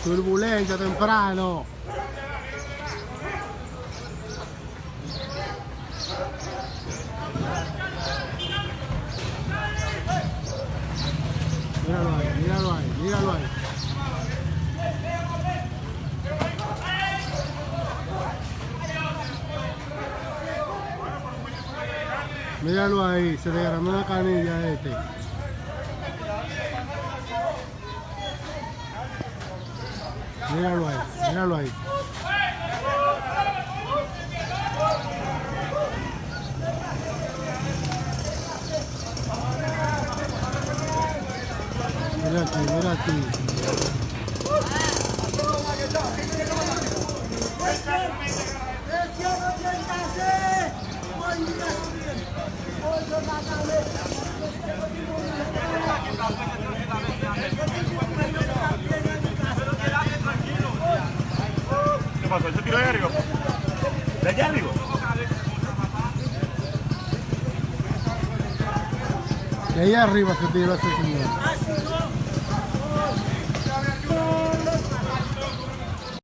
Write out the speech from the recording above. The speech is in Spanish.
Turbulencia temprano. Míralo ahí, míralo ahí, míralo ahí. Míralo ahí, se le derramó la canilla a este. Míralo ahí, míralo ahí. Mira aquí, mira aquí. ¿Qué pasó? ¿Ese tiro de arriba? ¿De allá arriba? De ahí arriba se tiró ese señor.